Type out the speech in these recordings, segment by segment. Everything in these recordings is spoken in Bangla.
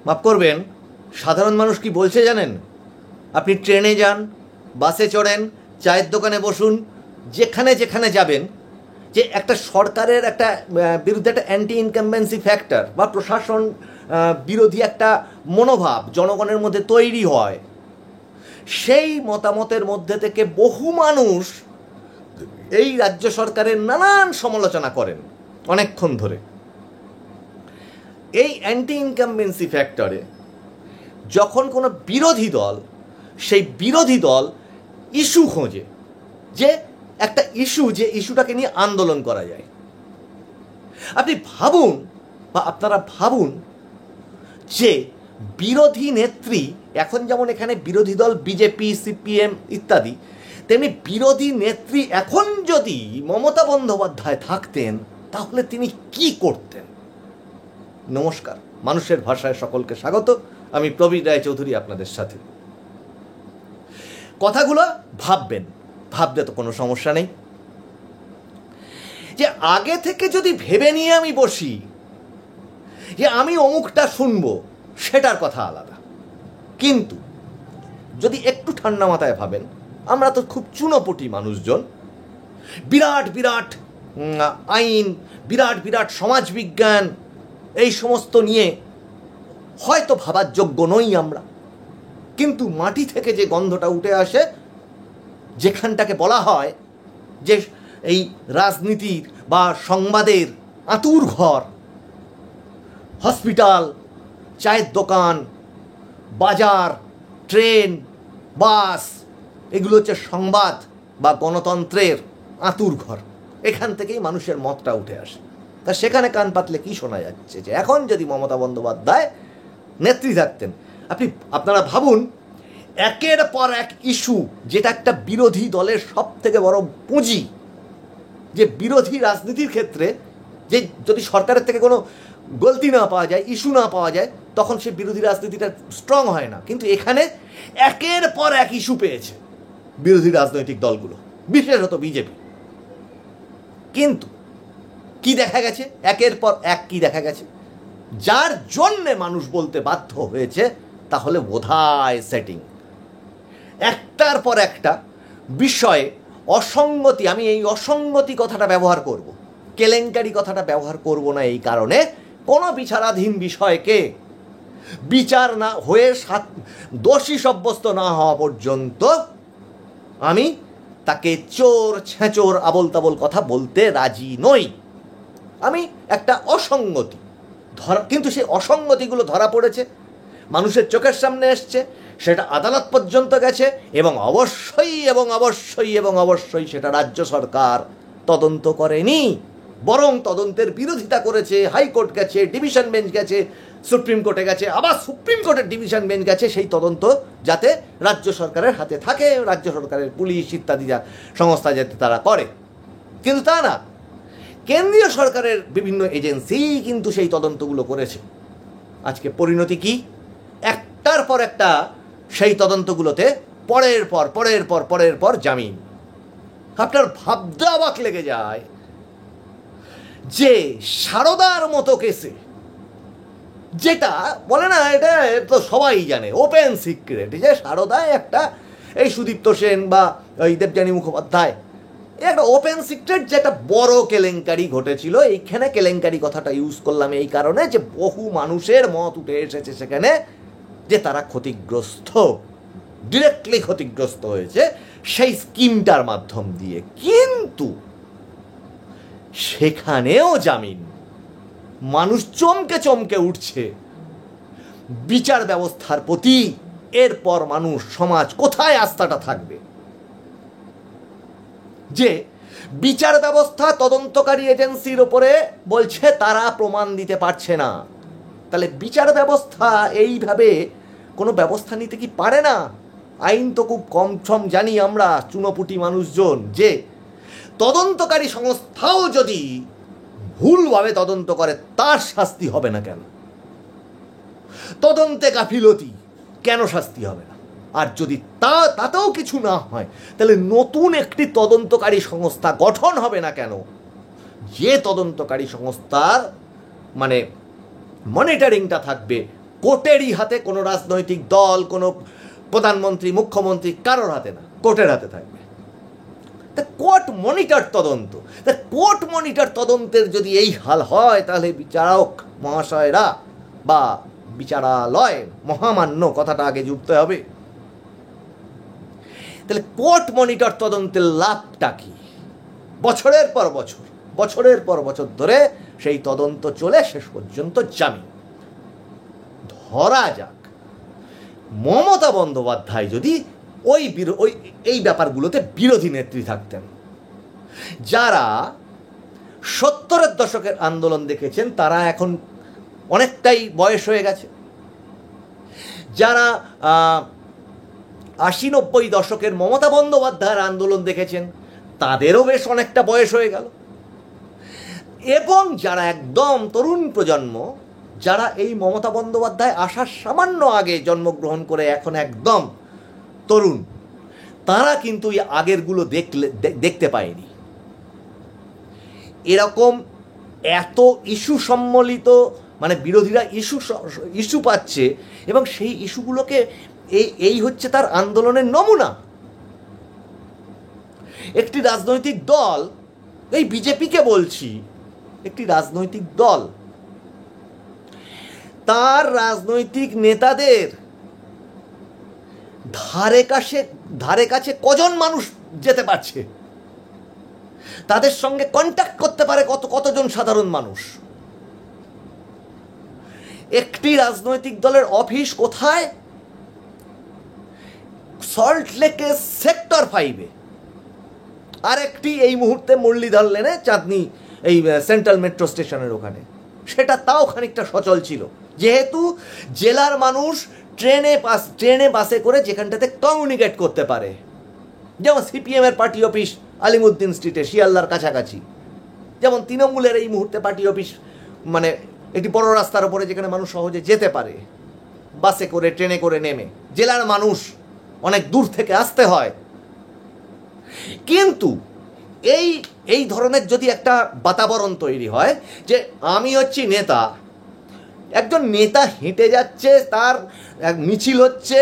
মাফ করবেন, সাধারণ মানুষ কি বলছে জানেন? আপনি ট্রেনে যান, বাসে চড়েন, চায়ের দোকানে বসুন, যেখানে যেখানে যাবেন, যে একটা সরকারের একটা বিরুদ্ধে একটা অ্যান্টি ইনকামবেন্সি ফ্যাক্টর বা প্রশাসন বিরোধী একটা মনোভাব জনগণের মধ্যে তৈরি হয়, সেই মতামতের মধ্যে থেকে বহু মানুষ এই রাজ্য সরকারের নানান সমালোচনা করেন অনেকক্ষণ ধরে। এই অ্যান্টি ইনকামবেন্সি ফ্যাক্টরে যখন কোনো বিরোধী দল, সেই বিরোধী দল ইস্যু খোঁজে, যে একটা ইস্যু, যে ইস্যুটাকে নিয়ে আন্দোলন করা যায়। আপনি ভাবুন, বা আপনারা ভাবুন, যে বিরোধী নেত্রী, এখন যেমন এখানে বিরোধী দল বিজেপি, সিপিএম ইত্যাদি, তেমনি বিরোধী নেত্রী এখন যদি মমতা বন্দ্যোপাধ্যায় থাকতেন, তাহলে তিনি কি করতেন? নমস্কার, মানুষের ভাষায় সকলকে স্বাগত। আমি প্রবীর রায়চৌধুরী আপনাদের সাথে। কথাগুলো ভাববেন, ভাবতে তো কোনো সমস্যা নেই। যে আগে থেকে যদি ভেবে নিয়ে আমি বসি যে আমি অমুকটা শুনবো, সেটার কথা আলাদা। কিন্তু যদি একটু ঠান্ডা মাথায় ভাবেন, আমরা তো খুব চুনোপুটি মানুষজন, বিরাট বিরাট আইন, বিরাট বিরাট সমাজবিজ্ঞান, এই সমস্ত নিয়ে হয়তো ভাবার যোগ্য নই আমরা। কিন্তু মাটি থেকে যে গন্ধটা উঠে আসে, যেখানটাকে বলা হয় যে এই রাজনীতির বা সংবাদের আঁতুর ঘর, হসপিটাল, চায়ের দোকান, বাজার, ট্রেন, বাস, এগুলো হচ্ছে সংবাদ বা গণতন্ত্রের আঁতুর ঘর। এখান থেকেই মানুষের মতটা উঠে আসে। তা সেখানে কান পাতলে কি শোনা যাচ্ছে? যে এখন যদি মমতা বন্দ্যোপাধ্যায় নেত্রী থাকতেন, আপনারা ভাবুন, একের পর এক ইস্যু, যেটা একটা বিরোধী দলের সব থেকে বড় পুঁজি, যে বিরোধী রাজনীতির ক্ষেত্রে যে যদি সরকারের থেকে কোনো গলতি না পাওয়া যায়, ইস্যু না পাওয়া যায়, তখন সে বিরোধী রাজনীতিটা স্ট্রং হয় না। কিন্তু এখানে একের পর এক ইস্যু পেয়েছে বিরোধী রাজনৈতিক দলগুলো, বিশেষত বিজেপি। কিন্তু কি দেখা গেছে? একের পর এক কি দেখা গেছে? যার জন্যে মানুষ বলতে বাধ্য হয়েছে, তাহলে বোধহয় সেটিং। একটার পর একটা বিষয়ে অসঙ্গতি, আমি এই অসঙ্গতি কথাটা ব্যবহার করব, কেলেঙ্কারি কথাটা ব্যবহার করব না এই কারণে, কোনো বিচারাধীন বিষয়কে বিচার না হয়ে দোষী সাব্যস্ত না হওয়া পর্যন্ত আমি তাকে চোর, ছেঁচোর, আবল তাবল কথা বলতে রাজি নই। আমি একটা অসঙ্গতি কিন্তু সেই অসঙ্গতিগুলো ধরা পড়েছে, মানুষের চোখের সামনে এসছে, সেটা আদালত পর্যন্ত গেছে, এবং অবশ্যই এবং অবশ্যই এবং অবশ্যই সেটা রাজ্য সরকার তদন্ত করেনি, বরং তদন্তের বিরোধিতা করেছে। হাইকোর্ট গেছে, ডিভিশন বেঞ্চ গেছে, সুপ্রিম কোর্টে গেছে, আবার সুপ্রিম কোর্টের ডিভিশন বেঞ্চ গেছে, সেই তদন্ত যাতে রাজ্য সরকারের হাতে থাকে, রাজ্য সরকারের পুলিশ ইত্যাদি সংস্থা যাতে তারা করে। কিন্তু তা না, কেন্দ্রীয় সরকারের বিভিন্ন এজেন্সি কিন্তু সেই তদন্তগুলো করেছে। আজকে পরিণতি কি? একটার পর একটা সেই তদন্তগুলোতে পরের পর পরের পর পরের পর জামিন। আপনার ভাবতে অবাক লেগে যায় যে সারদার মতো কেসে, যেটা বলে না, এটা তো সবাই জানে, ওপেন সিক্রেট, যে সারদায় একটা, এই সুদীপ্ত সেন বা ওই দেবযানী মুখোপাধ্যায়, একটা ওপেন সিক্রেট, যেটা বড় কেলেঙ্কারি ঘটেছিল। এইখানে কেলেঙ্কারি কথাটা ইউজ করলাম এই কারণে যে বহু মানুষের মত উঠে এসেছে সেখানে, যে তারা ক্ষতিগ্রস্ত, ডিরেক্টলি ক্ষতিগ্রস্ত হয়েছে সেই স্কিমটার মাধ্যম দিয়ে। কিন্তু সেখানেও জামিন। মানুষ চমকে চমকে উঠছে বিচার ব্যবস্থার প্রতি। এরপর মানুষ, সমাজ কোথায় আস্থাটা থাকবে? যে বিচার ব্যবস্থা তদন্তকারী এজেন্সির ওপরে বলছে তারা প্রমাণ দিতে পারছে না, তাহলে বিচার ব্যবস্থা এইভাবে কোনো ব্যবস্থা নিতে কি পারে না? আইন তো খুব কম সম জানি আমরা চুনোপুটি মানুষজন, যে তদন্তকারী সংস্থাও যদি ভুলভাবে তদন্ত করে, তার শাস্তি হবে না কেন? তদন্তে গাফিলতি, কেন শাস্তি হবে না? আর যদি তাতেও কিছু না হয়, তাহলে নতুন একটি তদন্তকারী সংস্থা গঠন হবে না কেন? যে তদন্তকারী সংস্থার মানে মনিটরিংটা থাকবে কোর্টেরই হাতে, কোনো রাজনৈতিক দল, কোনো প্রধানমন্ত্রী, মুখ্যমন্ত্রী, কারোর হাতে না, কোর্টের হাতে থাকবে। তা কোর্ট মনিটর তদন্ত, তা কোর্ট মনিটর তদন্তের যদি এই হাল হয়, তাহলে বিচারক মহাশয়রা বা বিচারালয় মহামান্য কথাটা আগে যুক্ত হবে, তাহলে কোর্ট মনিটর তদন্তের লাভটা কি? বছরের পর বছর ধরে সেই তদন্ত চলে, শেষ পর্যন্ত জামিন। ধরা যাক মমতা বন্দ্যোপাধ্যায় যদি ওই এই ব্যাপারগুলোতে বিরোধী নেত্রী থাকতেন, যারা 70-এর দশকের আন্দোলন দেখেছেন তারা এখন অনেকটাই বয়স হয়ে গেছে, যারা 80-90 দশকের মমতা বন্দ্যোপাধ্যায়ের আন্দোলন দেখেছেন তাদেরও বেশ অনেকটা বয়স হয়ে গেল, এবং যারা একদম তরুণ প্রজন্ম, যারা এই মমতা বন্দ্যোপাধ্যায় আসার সামান্য আগে জন্মগ্রহণ করে এখন একদম তরুণ, তারা কিন্তু এই আগেরগুলো দেখতে পায়নি। এরকম এত ইস্যু সম্মিলিত, মানে বিরোধীরা ইস্যু পাচ্ছে, এবং সেই ইস্যুগুলোকে এই হচ্ছে তার আন্দোলনের নমুনা। একটি রাজনৈতিক দল, এই বিজেপিকে বলছি, একটি রাজনৈতিক দল তার রাজনৈতিক নেতাদের ধারে কাছে কজন মানুষ যেতে পারছে, তাদের সঙ্গে কন্ট্যাক্ট করতে পারে কতজন সাধারণ মানুষ? একটি রাজনৈতিক দলের অফিস কোথায়? সল্ট লেকে সেক্টর 5-এ, আর একটি এই মুহূর্তে মুরলীধর লেনে চাঁদনি এই সেন্ট্রাল মেট্রো স্টেশনের ওখানে। সেটা তাও খানিকটা সচল ছিল, যেহেতু জেলার মানুষ ট্রেনে বাসে করে যেখানটাতে কমিউনিকেট করতে পারে, যেমন সিপিএমের পার্টি অফিস আলিমুদ্দিন স্ট্রিটে শিয়ালদার কাছাকাছি, যেমন তৃণমূলের এই মুহূর্তে পার্টি অফিস মানে একটি বড় রাস্তার উপরে যেখানে মানুষ সহজে যেতে পারে বাসে করে, ট্রেনে করে নেমে। জেলার মানুষ অনেক দূর থেকে আসতে হয়, কিন্তু এই ধরনের যদি একটা বাতাবরণ তৈরি হয় যে আমি হচ্ছি নেতা, একজন নেতা হেঁটে যাচ্ছে, তার এক মিছিল হচ্ছে,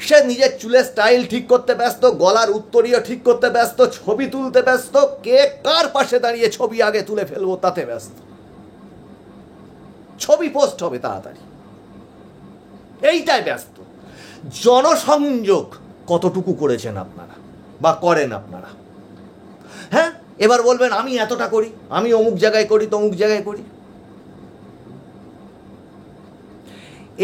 সে নিজের চুলের স্টাইল ঠিক করতে ব্যস্ত, গলার উত্তরীয় ঠিক করতে ব্যস্ত, ছবি তুলতে ব্যস্ত, কে কার পাশে দাঁড়িয়ে ছবি আগে তুলে ফেলবো তাতে ব্যস্ত, ছবি পোস্ট হবে তাড়াতাড়ি, এইটাই ব্যস্ত। জনসংযোগ কতটুকু করেছেন আপনারা বা করেন আপনারা? হ্যাঁ, এবার বলবেন আমি এতটা করি, আমি অমুক জায়গায় করি, তমুক জায়গায় করি।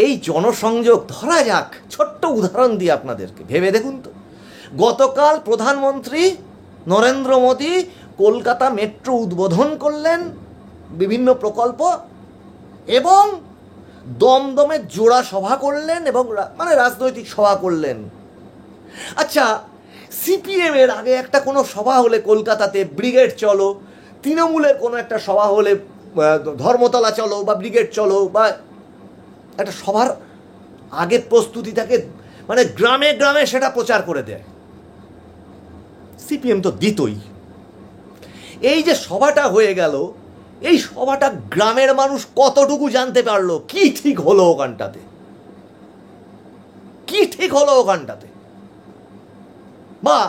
এই জনসংযোগ, ধরা যাক ছোট্ট উদাহরণ দিয়ে আপনাদেরকে, ভেবে দেখুন তো, গতকাল প্রধানমন্ত্রী নরেন্দ্র মোদী কলকাতা মেট্রো উদ্বোধন করলেন, বিভিন্ন প্রকল্প, এবং দমদমে জোড়া সভা করলেন, এবং মানে রাজনৈতিক সভা করলেন। আচ্ছা, সিপিএমের আগে একটা কোনো সভা হলে কলকাতাতে ব্রিগেড চলো, তৃণমূলের কোনো একটা সভা হলে ধর্মতলা চলো বা ব্রিগেড চলো, বা একটা সভার আগে প্রস্তুতি থাকে, মানে গ্রামে গ্রামে সেটা প্রচার করে দেয়। সিপিএম তো দিতই। এই যে সভাটা হয়ে গেল, এই সভাটা গ্রামের মানুষ কতটুকু জানতে পারলো? কি ঠিক হলো ওখানটাতে, কি ঠিক হলো ওখানটাতে, বা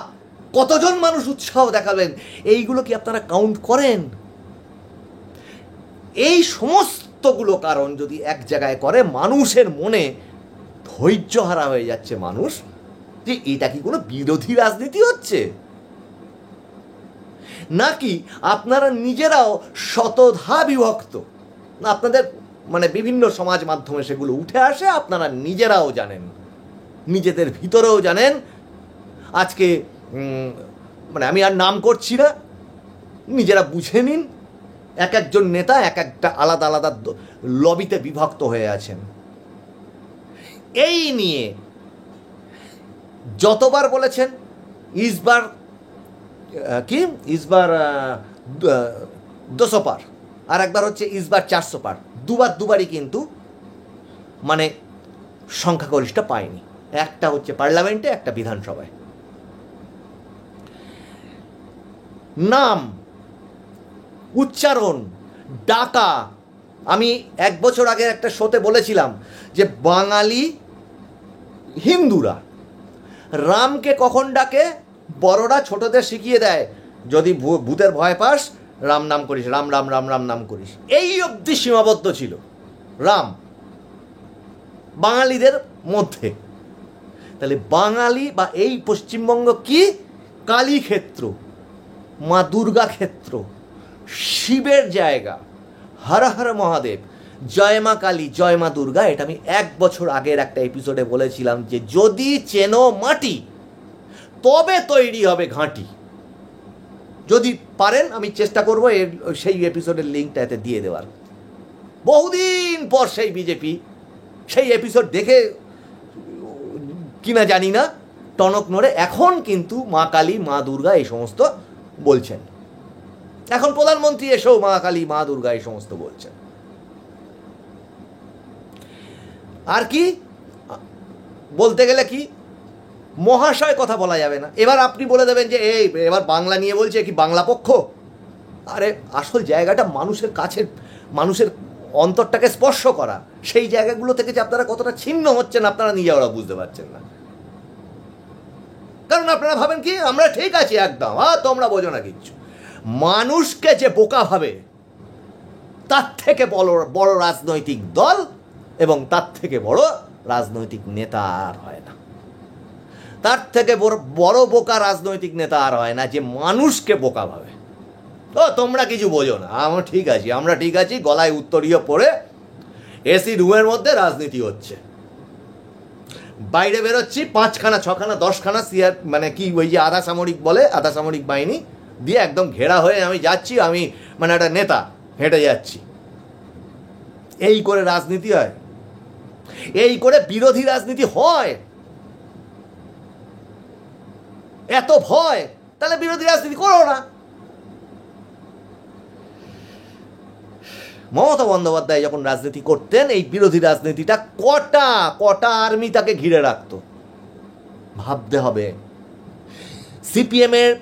কতজন মানুষ উৎসাহ দেখাবেন, এইগুলো কি আপনারা কাউন্ট করেন? এই সমস্তগুলো কারণ যদি এক জায়গায় করে, মানুষের মনে ধৈর্য হারা হয়ে যাচ্ছে মানুষ, যে এটা কি কোনো বিরোধী রাজনীতি হচ্ছে, নাকি আপনারা নিজেরাও শতধা বিভক্ত? না, আপনাদের মানে বিভিন্ন সমাজ মাধ্যমে সেগুলো উঠে আসে, আপনারা নিজেরাও জানেন, নিজেদের ভিতরেও জানেন। আজকে মানে আমি আর নাম করছি না, নিজেরা বুঝে নিন, এক একজন নেতা এক একটা আলাদা আলাদা লবিতে বিভক্ত হয়ে আছেন। এই নিয়ে যতবার বলেছেন, ইসবার 200 পার, আর একবার হচ্ছে ইসবার 400 পার, দুবারই কিন্তু মানে সংখ্যাগরিষ্ঠ পায়নি। একটা হচ্ছে পার্লামেন্টে, একটা বিধানসভায়। নাম, উচ্চারণ, ডাকা, আমি 1 বছর আগে একটা শোতে বলেছিলাম যে বাঙালি হিন্দুরা রামকে কখন ডাকে, বড়রা ছোটদের শিখিয়ে দেয় যদি ভূতের ভয় পাস রাম নাম করিস, রাম রাম রাম রাম নাম করিস। এই অবধি সীমাবদ্ধ ছিল রাম বাঙালিদের মধ্যে। তাহলে বাঙালি বা এই পশ্চিমবঙ্গ কি কালী ক্ষেত্র, মা দুর্গা ক্ষেত্র, শিবের জায়গা, হর হর মহাদেব, জয় মা কালী, জয় মা দুর্গা। এটা আমি 1 বছর আগের একটা এপিসোডে বলেছিলাম যে যদি চেনো মাটি তবে তৈরি হবে ঘাঁটি। যদি পারেন আমি চেষ্টা করব সেই এপিসোডের লিঙ্কটা এতে দিয়ে দেওয়ার। বহুদিন পর সেই বিজেপি সেই এপিসোড দেখে কিনা জানি না টনক নড়ে এখন কিন্তু মা কালী মা দুর্গা এই সমস্ত বলছেন। এখন প্রধানমন্ত্রী এসেও মা কালী মা দুর্গা এই সমস্ত বলছেন। আর কি বলতে গেলে কি মহাশয় কথা বলা যাবে না। এবার আপনি বলে দেবেন যে এই এবার বাংলা নিয়ে বলছে কি বাংলা পক্ষ। আরে আসল জায়গাটা মানুষের কাছে, মানুষের অন্তরটাকে স্পর্শ করা, সেই জায়গাগুলো থেকে যে আপনারা কতটা ছিন্ন হচ্ছেন আপনারা নিজেরা বুঝতে পারছেন না। কারণ আপনারা ভাবেন কি আমরা ঠিক আছি একদম, তোমরা বোঝো না কিচ্ছু। মানুষকে যে বোকা ভাবে তার থেকে বড় রাজনৈতিক দল এবং তার থেকে বড় রাজনৈতিক নেতা আর হয় না। তার থেকে বড় বোকা রাজনৈতিক নেতা আর হয় না যে মানুষকে বোকা ভাবে। তোমরা কিছু বোঝো না, আমরা ঠিক আছি, আমরা ঠিক আছি, গলায় উত্তরীয় পরে এসি রুমের মধ্যে রাজনীতি হচ্ছে, বাইরে বেরোচ্ছি 5খানা 6খানা 10খানা সিআর মানে কি ওই যে আধা সামরিক বলে, আধা সামরিক বাহিনী দিয়ে একদম ঘেরা হয়ে আমি যাচ্ছি, আমি মানে একটা নেতা হেঁটে যাচ্ছি। এই করে রাজনীতি হয়, এই করে বিরোধী রাজনীতি হয়। এত ভয় তাহলে বিরোধী রাজনীতি করো না। মমতা বন্দ্যোপাধ্যায় যখন রাজনীতি করতেন এই বিরোধী রাজনীতিটা কটা আর্মি তাকে ঘিরে রাখত ভাবতে হবে। সিপিএমের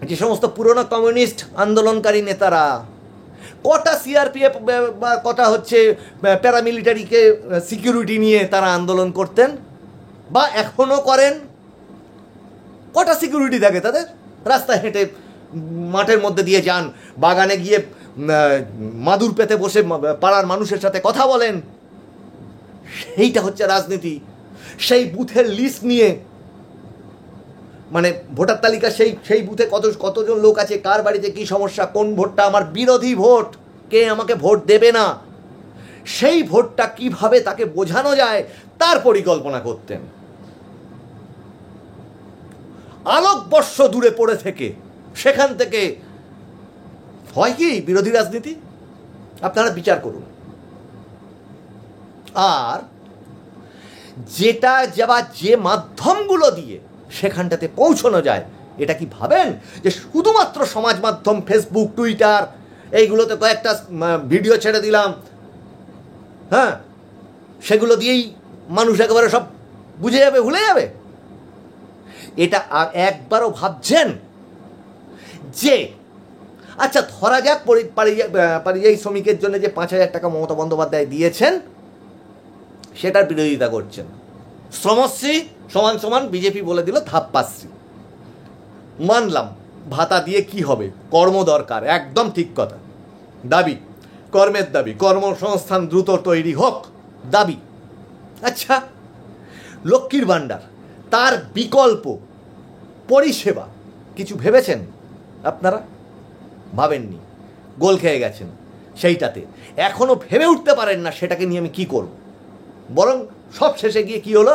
যে সমস্ত পুরনো কমিউনিস্ট আন্দোলনকারী নেতারা কটা সিআরপিএফ বা কটা হচ্ছে প্যারামিলিটারিকে সিকিউরিটি নিয়ে তারা আন্দোলন করতেন বা এখনও করেন। কটা সিকিউরিটি থাকে তাদের, রাস্তায় হেঁটে মাঠের মধ্যে দিয়ে যান, বাগানে গিয়ে মাদুর পেতে বসে পাড়ার মানুষের সাথে কথা বলেন। সেইটা হচ্ছে রাজনীতি। সেই বুথের লিস্ট নিয়ে মানে ভোটার তালিকা সেই বুথে কতজন লোক আছে, কার বাড়িতে কি সমস্যা, কোন ভোটটা আমার বিরোধী ভোট, কে আমাকে ভোট দেবে না, সেই ভোটটা কিভাবে তাকে বোঝানো যায় তার পরিকল্পনা করতেন। আলোকবর্ষ দূরে পড়ে থেকে সেখান থেকে হয় কি বিরোধী রাজনীতি, আপনারা বিচার করুন। আর যেটা যাবা যে মাধ্যমগুলো দিয়ে সেখানটাতে পৌঁছানো যায়, এটা কি ভাবেন যে শুধুমাত্র সমাজ মাধ্যম ফেসবুক টুইটার এইগুলোতে কয়েকটা ভিডিও ছেড়ে দিলাম, হ্যাঁ সেগুলো দিয়েই মানুষ একেবারে সব বুঝে যাবে, ভুলে যাবে? এটা একবারও ভাবছেন যে আচ্ছা ধরা যাক পরিযায়ী শ্রমিকের জন্য যে 5,000 টাকা মমতা বন্দ্যোপাধ্যায় দিয়েছেন সেটার বিরোধিতা করছেন, শ্রমশ্রী সমান সমান বিজেপি বলে দিল ধাপ্পাশ্রী। মানলাম ভাতা দিয়ে কি হবে, কর্ম দরকার, একদম ঠিক কথা, দাবি কর্মের দাবি, কর্মসংস্থান দ্রুত তৈরি হোক দাবি। আচ্ছা লক্ষ্মীর ভাণ্ডার তার বিকল্প পরিষেবা কিছু ভেবেছেন আপনারা? ভাবেননি, গোল খেয়ে গেছেন সেইটাতে, এখনো ভেবে উঠতে পারেন না সেটাকে নিয়ে আমি কি করব। বরং সব শেষে গিয়ে কি হলো,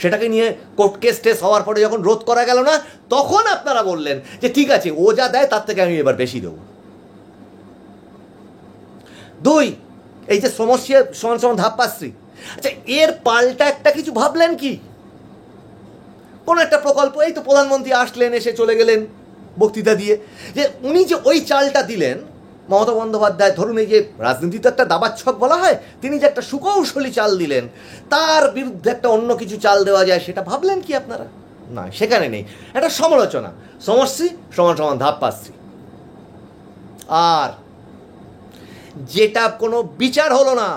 সেটাকে নিয়ে কোর্ট কেস টেস হওয়ার পরে যখন রোধ করা গেল না তখন আপনারা বললেন যে ঠিক আছে ও যা দেয় তার থেকে আমি এবার বেশি দেবো। 2 এই যে সমস্যা সমান সমান ধাপ্পাশ্রী, আচ্ছা এর পাল্টা একটা কিছু ভাবলেন কি? কোন একটা প্রকল্প, এই তো প্রধানমন্ত্রী আসলেন, এসে চলে গেলেন বক্তৃতা দিয়ে, যে উনি যে ওই চালটা দিলেন মমতা বন্দ্যোপাধ্যায়, ধরুন এই যে রাজনীতি তো একটা দাবার ছক বলা হয়, তিনি যে একটা সুকৌশলী চাল দিলেন তার বিরুদ্ধে একটা অন্য কিছু চাল দেওয়া যায়, সেটা ভাবলেন কি আপনারা? না, সেখানে নেই, একটা সমালোচনা, সমশ্রী সমান সমান ধাপ্পাশ্রী। আর যেটা কোনো বিচার হলো না।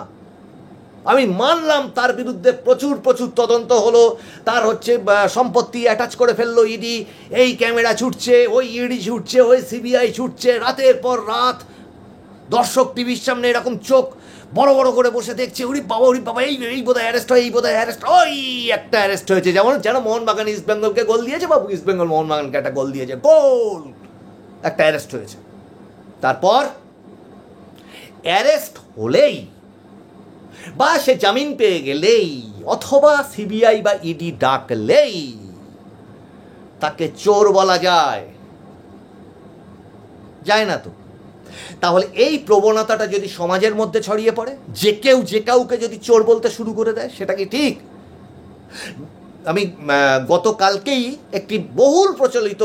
আমি মানলাম তার বিরুদ্ধে প্রচুর তদন্ত হলো, তার হচ্ছে সম্পত্তি অ্যাটাচ করে ফেললো ইডি, এই ক্যামেরা ছুটছে, ওই ইডি ছুটছে, ওই সিবিআই ছুটছে, রাতের পর রাত দর্শক টিভির সামনে এরকম চোখ বড় বড় করে বসে দেখছে, ওরে বাবা এই বোধহয় অ্যারেস্ট হয়, এই বোধহয় অ্যারেস্ট, ওই একটা অ্যারেস্ট হয়েছে, যেন মোহনবাগান ইস্ট বেঙ্গলকে গোল দিয়েছে বা ইস্ট বেঙ্গল মোহনবাগানকে একটা গোল দিয়েছে, গোল একটা অ্যারেস্ট হয়েছে। তারপর অ্যারেস্ট হলেই বা সে জামিন পেয়ে গেলেই অথবা সিবিআই বা ইডি ডাকলেই তাকে চোর বলা যায় না তো? তাহলে এই প্রবণতাটা যদি সমাজের মধ্যে ছড়িয়ে পড়ে, যে কেউ যে কাউকে যদি চোর বলতে শুরু করে দেয়, সেটা কি ঠিক? আমি গতকালকেই একটি বহুল প্রচলিত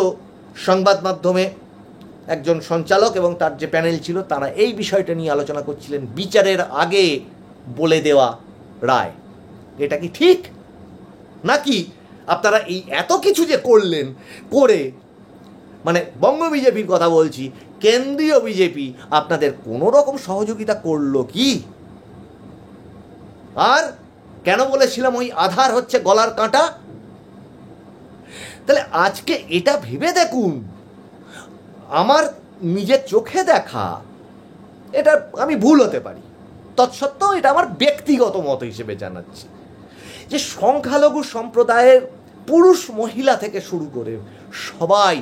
সংবাদ মাধ্যমে একজন সঞ্চালক এবং তার যে প্যানেল ছিল, তারা এই বিষয়টা নিয়ে আলোচনা করছিলেন, বিচারের আগে বলে দেওয়া রায়। এটা কি ঠিক? নাকি আপনারা এই এত কিছু যে করলেন, করে মানে বঙ্গ বিজেপির কথা বলছি, কেন্দ্রীয় বিজেপি আপনাদের কোনো রকম সহযোগিতা করলো কি? আর কেন বলেছিলাম ওই আধার হচ্ছে গলার কাঁটা? তাহলে আজকে এটা ভেবে দেখুন, আমার নিজের চোখে দেখা, এটা আমি ভুল হতে পারি, তৎসত্ত্বেও এটা আমার ব্যক্তিগত মত হিসেবে জানাচ্ছি, যে সংখ্যালঘু সম্প্রদায়ের পুরুষ মহিলা থেকে শুরু করে সবাই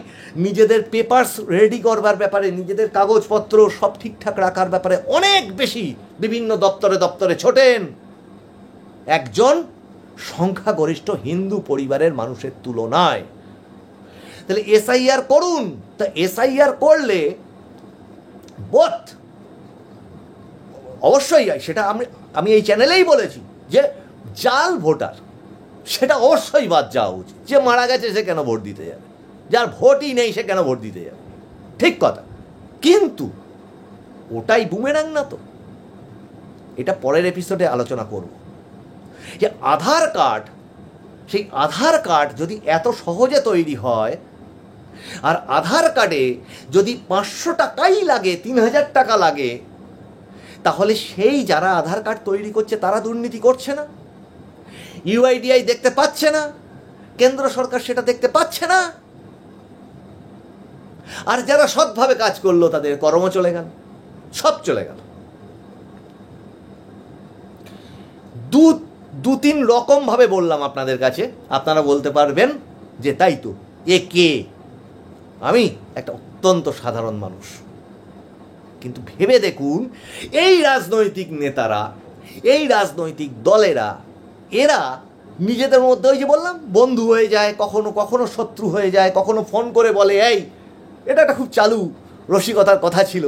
নিজেদের পেপারস রেডি করবার ব্যাপারে, নিজেদের কাগজপত্র সব ঠিকঠাক রাখার ব্যাপারে অনেক বেশি বিভিন্ন দপ্তরে ছোটেন একজন সংখ্যাগরিষ্ঠ হিন্দু পরিবারের মানুষের তুলনায়। তাহলে এসআইআর করুন। তা এসআইআর করলে বোধ অবশ্যই, সেটা আমি এই চ্যানেলেই বলেছি যে জাল ভোটার সেটা অবশ্যই বাদ যাওয়া উচিত। যে মারা গেছে সে কেন ভোট দিতে যাবে? যার ভোটই নেই সে কেন ভোট দিতে যাবে? ঠিক কথা, কিন্তু ওটাই বুমেরাং না তো? এটা পরের এপিসোডে আলোচনা করব যে আধার কার্ড, সেই আধার কার্ড যদি এত সহজে তৈরি হয়, আর আধার কার্ডে যদি 500 টাকাই লাগে, 3000 টাকা লাগে, তাহলে সেই যারা আধার কার্ড তৈরি করছে তারা দুর্নীতি করছে না? ইউআইডিআই দেখতে পাচ্ছে না? কেন্দ্র সরকার সেটা দেখতে পাচ্ছে না? আর যারা সৎভাবে কাজ করলো তাদের কর্ম চলে গেল, সব চলে গেল। দু তিন রকম ভাবে বললাম আপনাদের কাছে, আপনারা বলতে পারবেন যে তাই তো, এ কে? আমি একটা অত্যন্ত সাধারণ মানুষ। কিন্তু ভেবে দেখুন, এই রাজনৈতিক নেতারা, এই রাজনৈতিক দলেরা, এরা নিজেদের মধ্যে ওই যে বললাম বন্ধু হয়ে যায়, কখনো কখনো শত্রু হয়ে যায়, কখনো ফোন করে বলে, এই এটা একটা খুব চালু রসিকতার কথা ছিল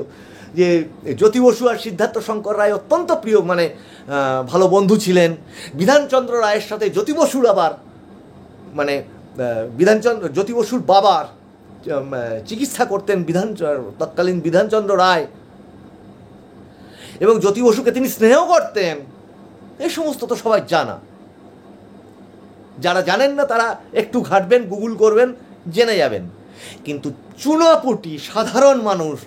যে জ্যোতি বসু আর সিদ্ধার্থ শঙ্কর রায় অত্যন্ত প্রিয়, মানে ভালো বন্ধু ছিলেন। বিধানচন্দ্র রায়ের সাথে জ্যোতি বসুর আবার মানে জ্যোতি বসুর বাবার চিকিৎসা করতেন তৎকালীন বিধানচন্দ্র রায়, এবং জ্যোতি বসুকে তিনি স্নেহ করতেন। এই সমস্ত তো সবাই জানা। যারা জানেন না তারা একটু ঘাটবেন, গুগল করবেন, জেনে যাবেন। কিন্তু চুনাপুটি সাধারণ মানুষ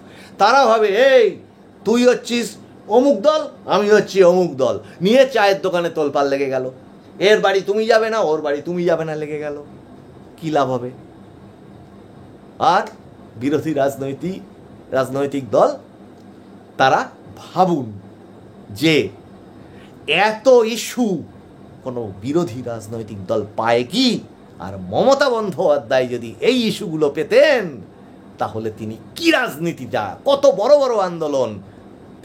তারা ভাবে, এই তুই হচ্ছিস অমুক দল, আমি হচ্ছি অমুক দল, নিয়ে চায়ের দোকানে তোলপাড় লেগে গেল, এর বাড়ি তুমি যাবে না, ওর বাড়ি তুমি যাবে না লেগে গেল, কি লাভ হবে? আর বিরোধী রাজনৈতিক দল তারা ভাবুন যে এত ইস্যু কোনো বিরোধী রাজনৈতিক দল পায় কি? আর মমতা বন্দ্যোপাধ্যায় যদি এই ইস্যুগুলো পেতেন, তাহলে তিনি কি রাজনীতিটা, কত বড় বড় আন্দোলন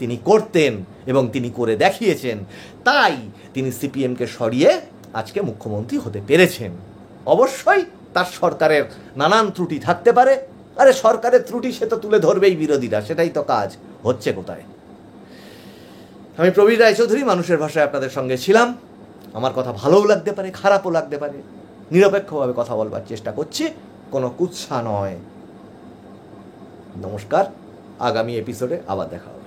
তিনি করতেন এবং তিনি করে দেখিয়েছেন। তাই তিনি সিপিএমকে সরিয়ে আজকে মুখ্যমন্ত্রী হতে পেরেছেন। অবশ্যই তার সরকারের নানান ত্রুটি থাকতে পারে। আরে সরকারের ত্রুটি সে তো তুলে ধরবেই বিরোধীরা, সেটাই তো কাজ। হচ্ছে কোথায়? আমি প্রবীর রায়চৌধুরী, মানুষের ভাষায় আপনাদের সঙ্গে ছিলাম। আমার কথা ভালোও লাগতে পারে, খারাপও লাগতে পারে, নিরপেক্ষভাবে কথা বলবার চেষ্টা করছি, কোনো কুৎসা নয়। নমস্কার, আগামী এপিসোডে আবার দেখা হবে।